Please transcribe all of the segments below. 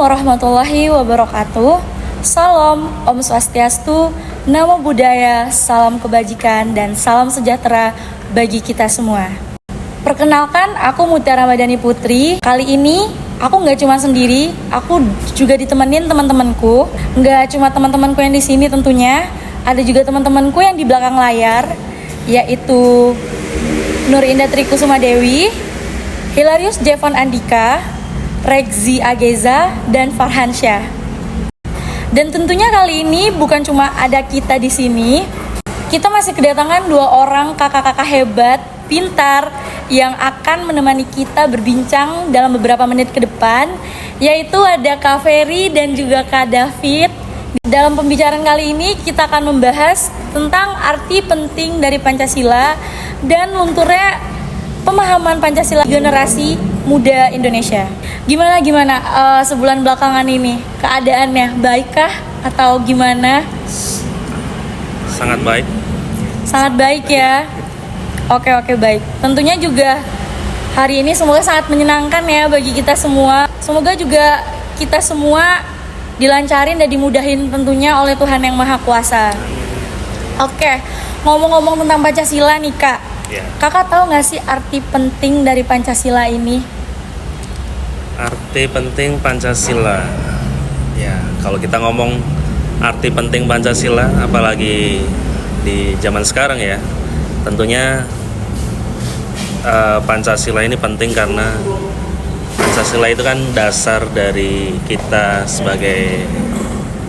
warahmatullahi wabarakatuh. Salam, Om Swastiastu, Namo Buddhaya, salam kebajikan, dan salam sejahtera bagi kita semua. Perkenalkan, aku Mutiara Ramadhani Putri. Kali ini aku nggak cuma sendiri, aku juga ditemenin teman-temanku. Nggak cuma teman-temanku yang di sini tentunya, ada juga teman-temanku yang di belakang layar, yaitu Nur Indah Trikusuma Dewi, Hilarius Jevon Andika, Regzi Ageza, dan Farhansyah. Dan tentunya kali ini bukan cuma ada kita di sini, kita masih kedatangan 2 orang kakak-kakak hebat, pintar, yang akan menemani kita berbincang dalam beberapa menit ke depan, yaitu ada Kak Ferry dan juga Kak David. Dalam pembicaraan kali ini kita akan membahas tentang arti penting dari Pancasila dan lunturnya pemahaman Pancasila generasi muda Indonesia. Gimana sebulan belakangan ini keadaannya, baikkah atau gimana? Sangat baik. Sangat baik ya. Oke baik. Tentunya juga hari ini semoga sangat menyenangkan ya bagi kita semua. Semoga juga kita semua dilancarin dan dimudahin tentunya oleh Tuhan Yang Maha Kuasa. Oke, ngomong-ngomong tentang Pancasila nih Kak. Ya. Kakak tahu nggak sih arti penting dari Pancasila ini? Arti penting Pancasila. Ya, kalau kita ngomong arti penting Pancasila, apalagi di zaman sekarang ya, tentunya Pancasila ini penting karena Pancasila itu kan dasar dari kita sebagai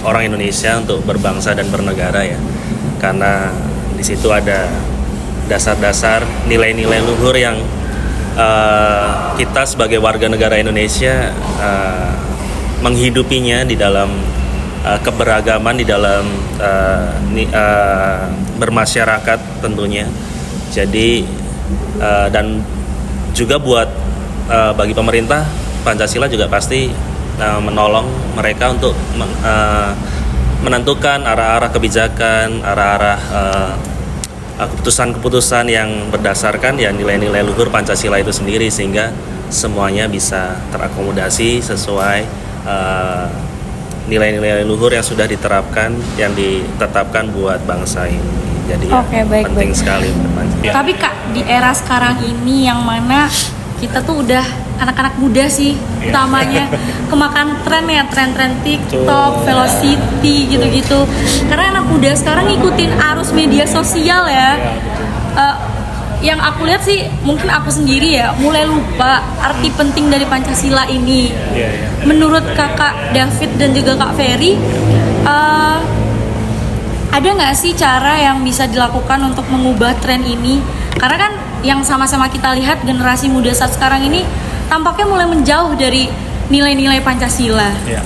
orang Indonesia untuk berbangsa dan bernegara ya. Karena di situ ada dasar-dasar nilai-nilai luhur yang kita sebagai warga negara Indonesia menghidupinya di dalam keberagaman, di dalam bermasyarakat tentunya. Jadi dan juga buat bagi pemerintah, Pancasila juga pasti menolong mereka untuk menentukan arah-arah kebijakan, arah-arah keputusan-keputusan yang berdasarkan ya nilai-nilai luhur Pancasila itu sendiri, sehingga semuanya bisa terakomodasi sesuai nilai-nilai luhur yang sudah diterapkan, yang ditetapkan buat bangsa ini. Jadi penting sekali. Ya. Tapi Kak, di era sekarang ini yang mana kita tuh udah anak-anak muda sih utamanya kemakan tren ya, tren-tren TikTok, Velocity gitu-gitu. Karena anak muda sekarang ngikutin arus media sosial ya. Yang aku lihat sih, mungkin aku sendiri ya, mulai lupa arti penting dari Pancasila ini. Menurut Kakak David dan juga Kak Ferry, ada nggak sih cara yang bisa dilakukan untuk mengubah tren ini? Karena kan yang sama-sama kita lihat generasi muda saat sekarang ini tampaknya mulai menjauh dari nilai-nilai Pancasila. Ya.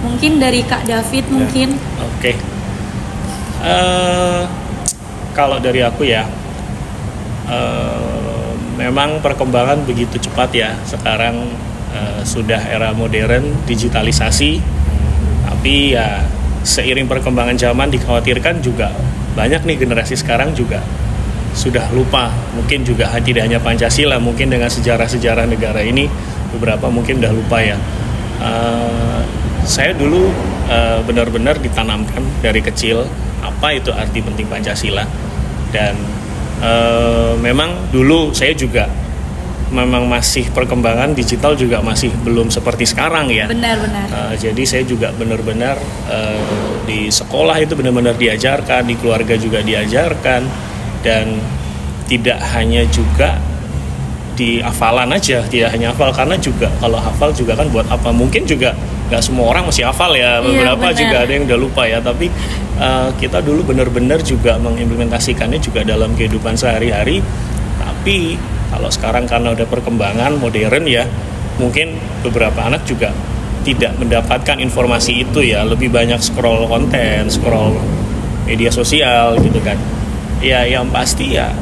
Mungkin dari Kak David mungkin. Oke. Kalau dari aku ya, memang perkembangan begitu cepat ya. Sekarang sudah era modern, digitalisasi. Tapi ya seiring perkembangan zaman dikhawatirkan juga banyak nih generasi sekarang juga sudah lupa, mungkin juga tidak hanya Pancasila, mungkin dengan sejarah-sejarah negara ini beberapa mungkin udah lupa ya. Saya dulu benar-benar ditanamkan dari kecil apa itu arti penting Pancasila, dan memang dulu saya juga memang masih perkembangan digital juga masih belum seperti sekarang ya. Benar. Jadi saya juga benar-benar di sekolah itu benar-benar diajarkan, di keluarga juga diajarkan, dan tidak hanya juga di hafalan aja, tidak hanya hafal, karena juga kalau hafal juga kan buat apa? Mungkin juga nggak semua orang masih hafal ya, beberapa juga ada yang udah lupa ya. Tapi kita dulu benar-benar juga mengimplementasikannya juga dalam kehidupan sehari-hari. Tapi kalau sekarang karena udah perkembangan modern ya, mungkin beberapa anak juga tidak mendapatkan informasi itu ya, lebih banyak scroll konten, scroll media sosial gitu kan. Ya yang pasti ya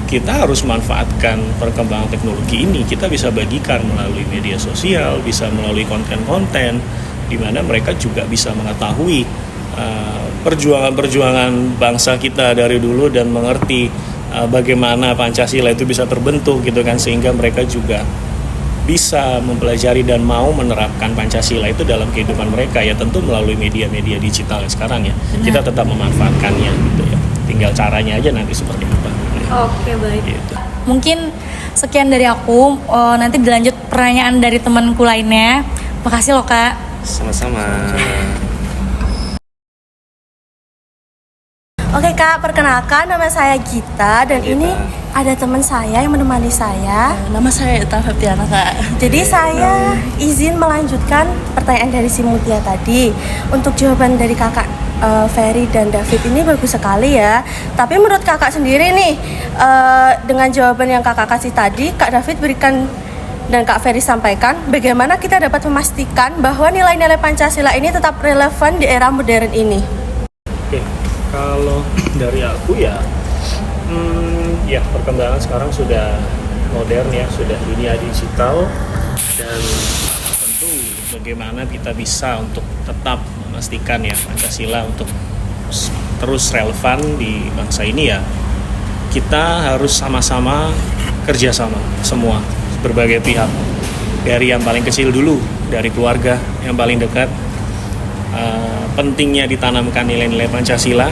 kita harus manfaatkan perkembangan teknologi ini. Kita bisa bagikan melalui media sosial, bisa melalui konten-konten di mana mereka juga bisa mengetahui perjuangan-perjuangan bangsa kita dari dulu dan mengerti bagaimana Pancasila itu bisa terbentuk gitu kan, sehingga mereka juga bisa mempelajari dan mau menerapkan Pancasila itu dalam kehidupan mereka ya tentu melalui media-media digital yang sekarang ya. Kita tetap memanfaatkannya gitu ya. Tinggal caranya aja nanti seperti apa. Oke, baik. Gitu. Mungkin sekian dari aku. Nanti dilanjut pertanyaan dari temanku lainnya. Makasih loh, Kak. Sama-sama. Oke Kak, perkenalkan nama saya Gita dan Gita. ini ada teman saya yang menemani saya. Nama saya Eta Feptiana, Kak. Jadi saya izin melanjutkan pertanyaan dari si Mutia tadi. Untuk jawaban dari kakak Ferry dan David ini bagus sekali ya. Tapi menurut kakak sendiri nih, dengan jawaban yang kakak kasih tadi, Kak David berikan dan Kak Ferry sampaikan, bagaimana kita dapat memastikan bahwa nilai-nilai Pancasila ini tetap relevan di era modern ini? Oke, kalau dari aku ya, ya perkembangan sekarang sudah modern ya, sudah dunia digital dan tentu bagaimana kita bisa untuk tetap memastikan ya Pancasila untuk terus relevan di bangsa ini ya, kita harus sama-sama kerjasama semua berbagai pihak, dari yang paling kecil dulu, dari keluarga yang paling dekat. Pentingnya ditanamkan nilai-nilai Pancasila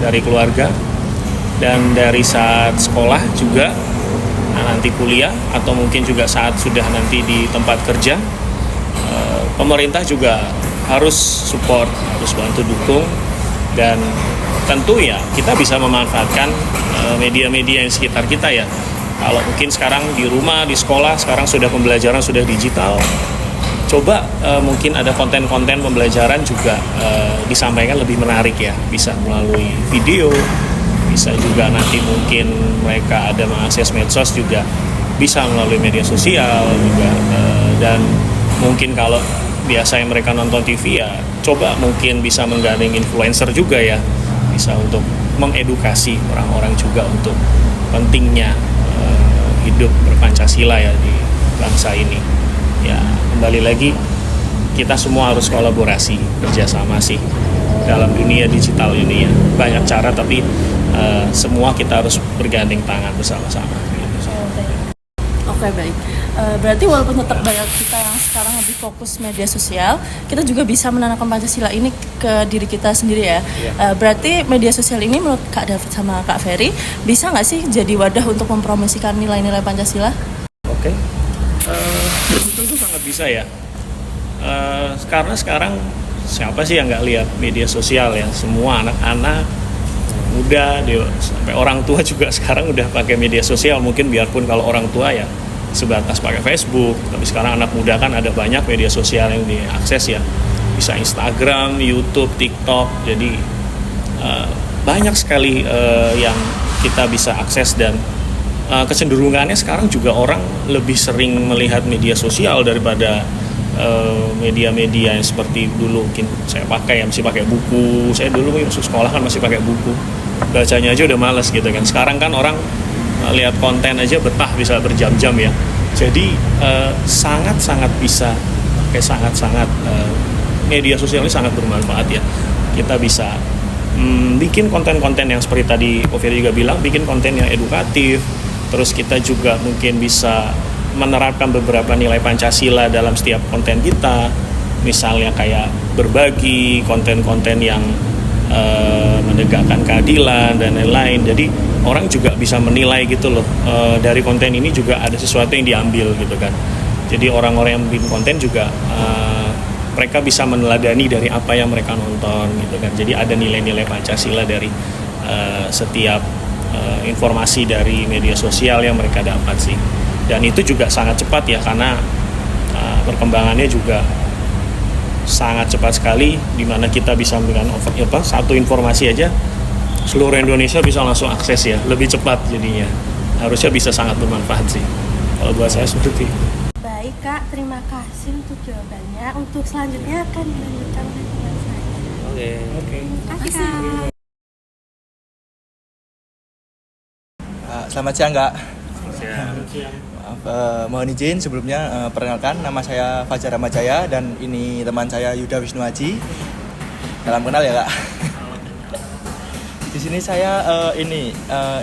dari keluarga dan dari saat sekolah juga, nanti kuliah atau mungkin juga saat sudah nanti di tempat kerja. Pemerintah juga harus support, harus bantu dukung, dan tentu ya kita bisa memanfaatkan media-media yang sekitar kita ya. Kalau mungkin sekarang di rumah, di sekolah, sekarang sudah pembelajaran sudah digital. Coba mungkin ada konten-konten pembelajaran juga disampaikan lebih menarik ya. Bisa melalui video, bisa juga nanti mungkin mereka ada mengakses medsos juga. Bisa melalui media sosial juga. Dan mungkin kalau biasanya mereka nonton TV ya, coba mungkin bisa menggandeng influencer juga ya. Bisa untuk mengedukasi orang-orang juga untuk pentingnya hidup berpancasila ya di bangsa ini. Ya kembali lagi kita semua harus kolaborasi, kerjasama sih dalam dunia digital ini ya. Banyak cara tapi semua kita harus bergandeng tangan bersama-sama gitu. Oke, baik. Berarti walaupun tetap banyak kita yang sekarang lebih fokus media sosial, kita juga bisa menanamkan Pancasila ini ke diri kita sendiri ya. Berarti media sosial ini menurut Kak David sama Kak Ferry bisa nggak sih jadi wadah untuk mempromosikan nilai-nilai Pancasila? Oke, tentu sangat bisa ya. Karena sekarang siapa sih yang nggak lihat media sosial ya? Semua anak-anak muda, sampai orang tua juga sekarang udah pakai media sosial. Mungkin biarpun kalau orang tua ya sebatas pakai Facebook, tapi sekarang anak muda kan ada banyak media sosial yang diakses ya. Bisa Instagram, YouTube, TikTok. Jadi banyak sekali yang kita bisa akses dan kecenderungannya sekarang juga orang lebih sering melihat media sosial daripada media-media yang seperti dulu mungkin saya pakai ya, masih pakai buku. Saya dulu masuk sekolah kan masih pakai buku, bacanya aja udah males gitu kan. Sekarang kan orang lihat konten aja betah bisa berjam-jam ya. Jadi sangat-sangat bisa, sangat-sangat media sosial ini sangat bermanfaat ya. Kita bisa bikin konten-konten yang seperti tadi Ovi juga bilang, bikin konten yang edukatif. Terus kita juga mungkin bisa menerapkan beberapa nilai Pancasila dalam setiap konten kita. Misalnya kayak berbagi, konten-konten yang menegakkan keadilan dan lain-lain. Jadi orang juga bisa menilai gitu loh, dari konten ini juga ada sesuatu yang diambil gitu kan. Jadi orang-orang yang bikin konten juga mereka bisa meneladani dari apa yang mereka nonton gitu kan. Jadi ada nilai-nilai Pancasila dari setiap informasi dari media sosial yang mereka dapat sih. Dan itu juga sangat cepat ya, karena perkembangannya juga sangat cepat sekali, di mana kita bisa memberikan satu informasi aja seluruh Indonesia bisa langsung akses ya, lebih cepat jadinya. Harusnya bisa sangat bermanfaat sih kalau buat saya seperti itu. Baik Kak, terima kasih untuk jawabannya. Untuk selanjutnya akan dilanjutkan oleh teman saya. Oke. Terima kasih Kak. Selamat siang Kak. Siap. Mohon izin sebelumnya perkenalkan, nama saya Fajar Ramajaya dan ini teman saya Yuda Wisnu Haji. Salam kenal ya Kak. Di sini saya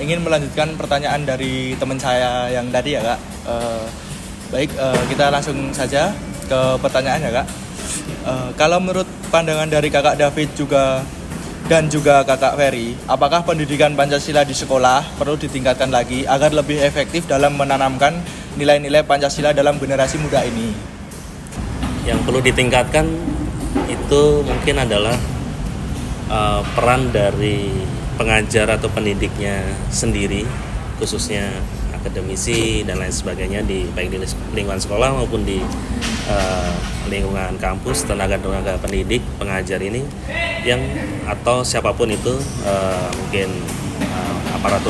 ingin melanjutkan pertanyaan dari teman saya yang tadi ya Kak. Baik, kita langsung saja ke pertanyaan ya Kak. Kalau menurut pandangan dari Kakak David dan juga Kakak Ferry, apakah pendidikan Pancasila di sekolah perlu ditingkatkan lagi agar lebih efektif dalam menanamkan nilai-nilai Pancasila dalam generasi muda ini? Yang perlu ditingkatkan itu mungkin adalah peran dari pengajar atau pendidiknya sendiri, khususnya akademisi dan lain sebagainya, baik di lingkungan sekolah maupun di lingkungan kampus, tenaga pendidik, pengajar ini atau siapapun itu, mungkin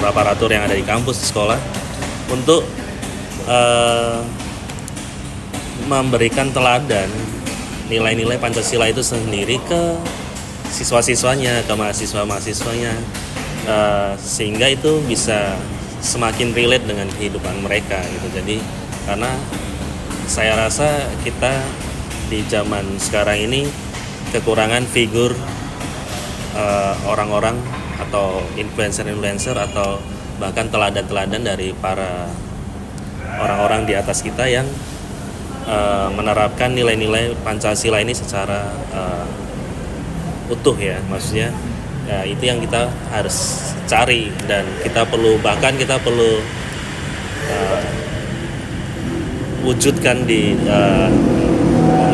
aparatur yang ada di kampus, di sekolah, untuk memberikan teladan nilai-nilai Pancasila itu sendiri ke siswa-siswanya, ke mahasiswa-mahasiswanya, sehingga itu bisa semakin relate dengan kehidupan mereka gitu. Jadi karena saya rasa kita di zaman sekarang ini kekurangan figur orang-orang atau influencer atau bahkan teladan-teladan dari para orang-orang di atas kita yang menerapkan nilai-nilai Pancasila ini secara utuh ya, maksudnya ya, itu yang kita harus cari, dan kita perlu wujudkan di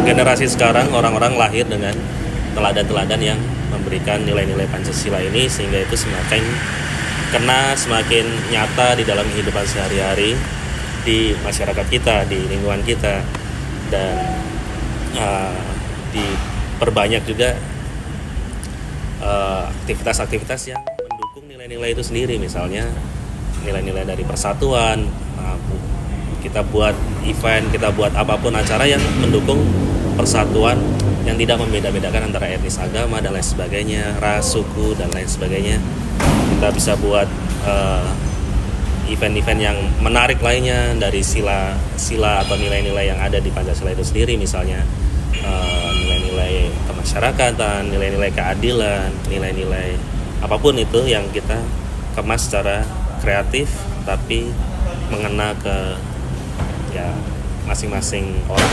generasi sekarang, orang-orang lahir dengan teladan-teladan yang memberikan nilai-nilai Pancasila ini, sehingga itu semakin kena, semakin nyata di dalam kehidupan sehari-hari di masyarakat kita, di lingkungan kita, dan diperbanyak juga aktivitas-aktivitas yang mendukung nilai-nilai itu sendiri. Misalnya nilai-nilai dari persatuan, kita buat event, kita buat apapun acara yang mendukung persatuan, yang tidak membeda-bedakan antara etnis, agama dan lain sebagainya, ras, suku dan lain sebagainya. Kita bisa buat event-event yang menarik lainnya dari sila atau nilai-nilai yang ada di Pancasila itu sendiri, misalnya nilai-nilai kemasyarakatan, nilai-nilai keadilan, nilai-nilai apapun itu yang kita kemas secara kreatif tapi mengena ke ya masing-masing orang.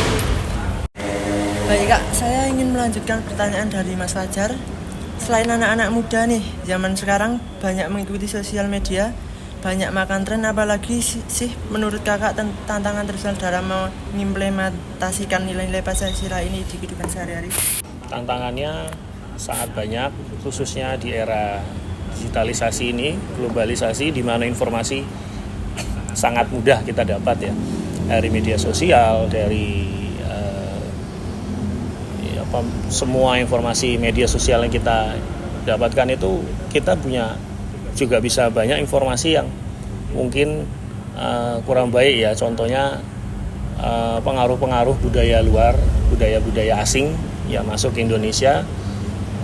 Baik Kak, saya ingin melanjutkan pertanyaan dari Mas Fajar. Selain anak-anak muda nih, zaman sekarang banyak mengikuti sosial media, banyak makan tren, apalagi sih menurut Kakak tantangan terbesar dalam mengimplementasikan nilai-nilai Pancasila ini di kehidupan sehari-hari? Tantangannya sangat banyak, khususnya di era digitalisasi ini, globalisasi, di mana informasi sangat mudah kita dapat ya, dari media sosial, dari semua informasi media sosial yang kita dapatkan itu, kita juga bisa banyak informasi yang mungkin kurang baik ya. Contohnya pengaruh-pengaruh budaya luar, budaya-budaya asing yang masuk ke Indonesia.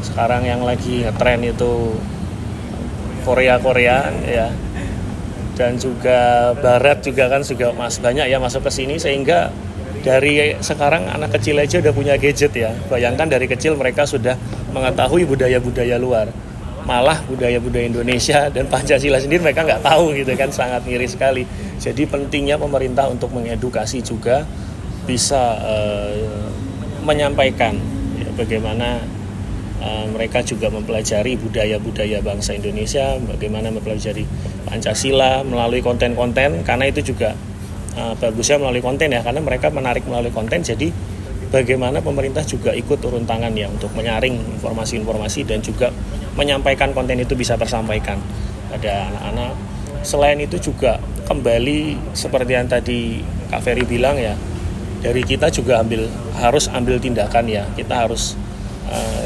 Sekarang yang lagi ngetren itu Korea ya, dan juga Barat juga kan banyak ya masuk ke sini, sehingga dari sekarang anak kecil aja udah punya gadget ya. Bayangkan dari kecil mereka sudah mengetahui budaya-budaya luar, malah budaya-budaya Indonesia dan Pancasila sendiri mereka nggak tahu gitu kan, sangat miris sekali. Jadi pentingnya pemerintah untuk mengedukasi juga, bisa menyampaikan ya, bagaimana mereka juga mempelajari budaya-budaya bangsa Indonesia, bagaimana mempelajari Pancasila melalui konten-konten, karena itu juga bagusnya melalui konten ya, karena mereka menarik melalui konten. Jadi bagaimana pemerintah juga ikut turun tangan ya untuk menyaring informasi-informasi dan juga menyampaikan konten itu bisa tersampaikan pada anak-anak. Selain itu juga kembali seperti yang tadi Kak Ferry bilang ya, dari kita juga harus ambil tindakan ya. Kita harus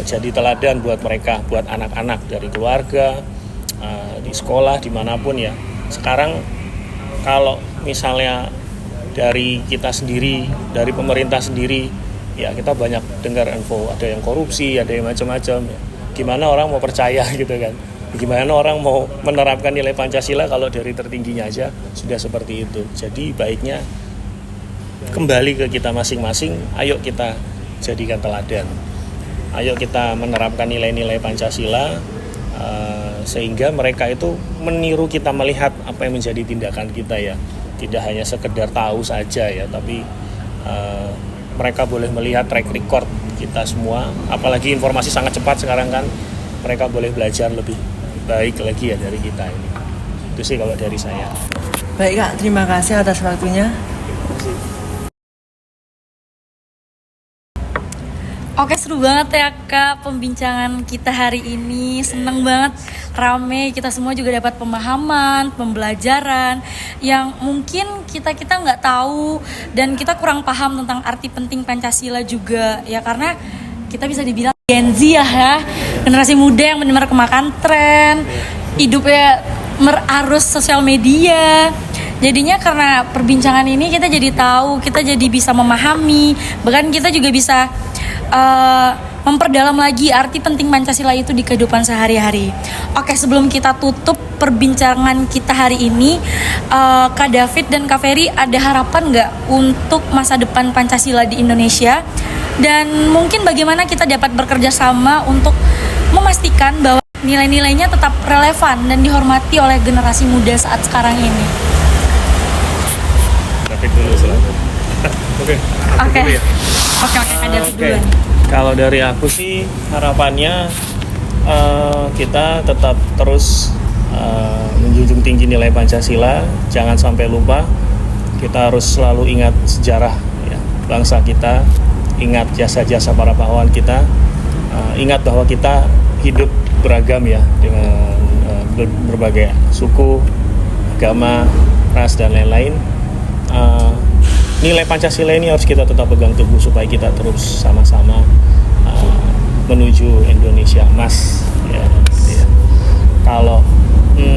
jadi teladan buat mereka, buat anak-anak dari keluarga, di sekolah, dimanapun ya. Sekarang kalau misalnya dari kita sendiri, dari pemerintah sendiri, ya kita banyak dengar info, ada yang korupsi, ada yang macam-macam. Gimana orang mau percaya gitu kan? Gimana orang mau menerapkan nilai Pancasila kalau dari tertingginya aja sudah seperti itu? Jadi baiknya kembali ke kita masing-masing, ayo kita jadikan teladan. Ayo kita menerapkan nilai-nilai Pancasila, sehingga mereka itu meniru kita, melihat apa yang menjadi tindakan kita ya. tidak hanya sekedar tahu saja ya, tapi mereka boleh melihat track record kita semua, apalagi informasi sangat cepat sekarang kan, mereka boleh belajar lebih baik lagi ya dari kita ini. Itu sih kalau dari saya. Baik Kak, terima kasih atas waktunya. Oke, seru banget ya Kak pembincangan kita hari ini. Seneng banget, rame. Kita semua juga dapat pemahaman, pembelajaran yang mungkin kita nggak tahu dan kita kurang paham tentang arti penting Pancasila juga ya, karena kita bisa dibilang Gen Z ya, generasi muda yang benar-benar kemakan tren, hidupnya merarus sosial media. Jadinya karena perbincangan ini kita jadi tahu, kita jadi bisa memahami, bahkan kita juga bisa memperdalam lagi arti penting Pancasila itu di kehidupan sehari-hari. Oke, sebelum kita tutup perbincangan kita hari ini, Kak David dan Kak Ferry ada harapan nggak untuk masa depan Pancasila di Indonesia? Dan mungkin bagaimana kita dapat bekerja sama untuk memastikan bahwa nilai-nilainya tetap relevan dan dihormati oleh generasi muda saat sekarang ini. David dulu silakan. Oke. Oke, Kak David duluan. Kalau dari aku sih harapannya kita tetap terus menjunjung tinggi nilai Pancasila, jangan sampai lupa. Kita harus selalu ingat sejarah ya, bangsa kita, ingat jasa-jasa para pahlawan kita, ingat bahwa kita hidup beragam ya, dengan berbagai suku, agama, ras dan lain-lain. Nilai Pancasila ini harus kita tetap pegang teguh supaya kita terus sama-sama menuju Indonesia emas ya. Kalau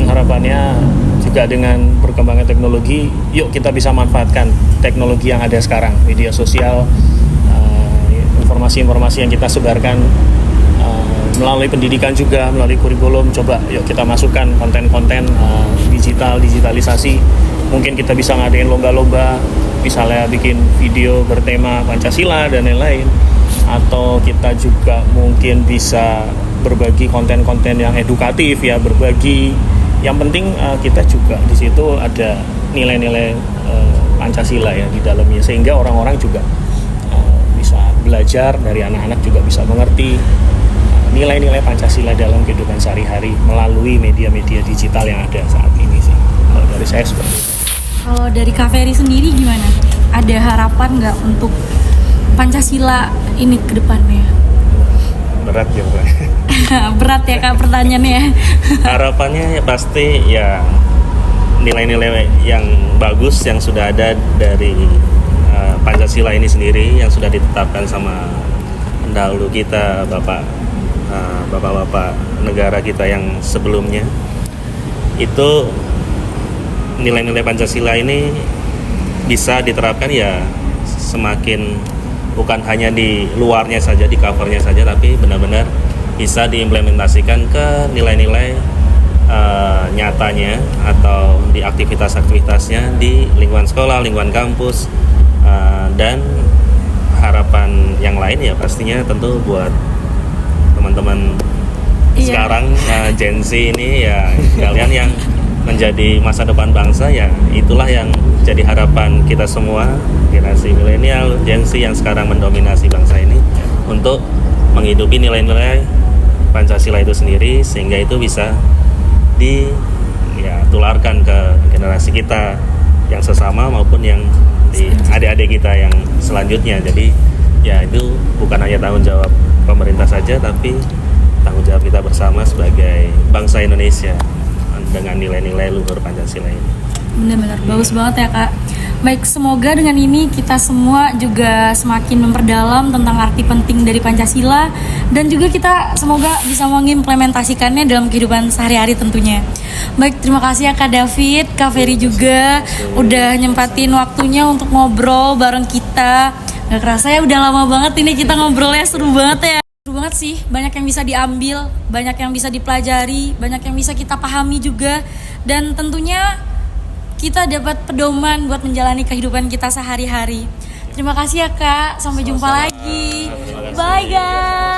harapannya juga dengan perkembangan teknologi, yuk kita bisa manfaatkan teknologi yang ada sekarang, media sosial, informasi-informasi yang kita sebarkan melalui pendidikan juga, melalui kurikulum. Coba yuk kita masukkan konten-konten digitalisasi. Mungkin kita bisa ngadain lomba-lomba, misalnya bikin video bertema Pancasila dan lain-lain, atau kita juga mungkin bisa berbagi konten-konten yang edukatif ya, berbagi. Yang penting kita juga di situ ada nilai-nilai Pancasila ya di dalamnya, sehingga orang-orang juga bisa belajar, dari anak-anak juga bisa mengerti nilai-nilai Pancasila dalam kehidupan sehari-hari melalui media-media digital yang ada saat ini sih. Kalau dari saya seperti itu. Kalau dari Kak Ferry sendiri gimana? Ada harapan nggak untuk Pancasila ini ke depannya? Berat ya Mbak. Berat ya Kak pertanyaannya. Harapannya ya pasti ya nilai-nilai yang bagus yang sudah ada dari Pancasila ini sendiri, yang sudah ditetapkan sama pendahulu kita, bapak-bapak negara kita yang sebelumnya. Itu nilai-nilai Pancasila ini bisa diterapkan ya semakin, bukan hanya di luarnya saja, di covernya saja, tapi benar-benar bisa diimplementasikan ke nilai-nilai nyatanya atau di aktivitas-aktivitasnya di lingkungan sekolah, lingkungan kampus, dan harapan yang lain ya pastinya tentu buat teman-teman sekarang Gen Z ini ya, kalian yang menjadi masa depan bangsa ya, itulah yang jadi harapan kita semua, generasi milenial, Gen Z yang sekarang mendominasi bangsa ini, untuk menghidupi nilai-nilai Pancasila itu sendiri, sehingga itu bisa ditularkan ke generasi kita yang sesama maupun yang di adik-adik kita yang selanjutnya. Jadi ya itu bukan hanya tanggung jawab pemerintah saja, tapi tanggung jawab kita bersama sebagai bangsa Indonesia dengan nilai-nilai luhur Pancasila ini. Benar-benar bagus banget ya Kak. Baik, semoga dengan ini kita semua juga semakin memperdalam tentang arti penting dari Pancasila, dan juga kita semoga bisa mengimplementasikannya dalam kehidupan sehari-hari tentunya. Baik, terima kasih ya Kak David, Kak Ferry juga udah nyempatin waktunya untuk ngobrol bareng kita. Gak kerasa ya udah lama banget ini kita ngobrolnya, seru banget ya. Seru banget sih, banyak yang bisa diambil, banyak yang bisa dipelajari, banyak yang bisa kita pahami juga, dan tentunya kita dapat pedoman buat menjalani kehidupan kita sehari-hari. Terima kasih ya Kak, sampai jumpa lagi. Bye guys.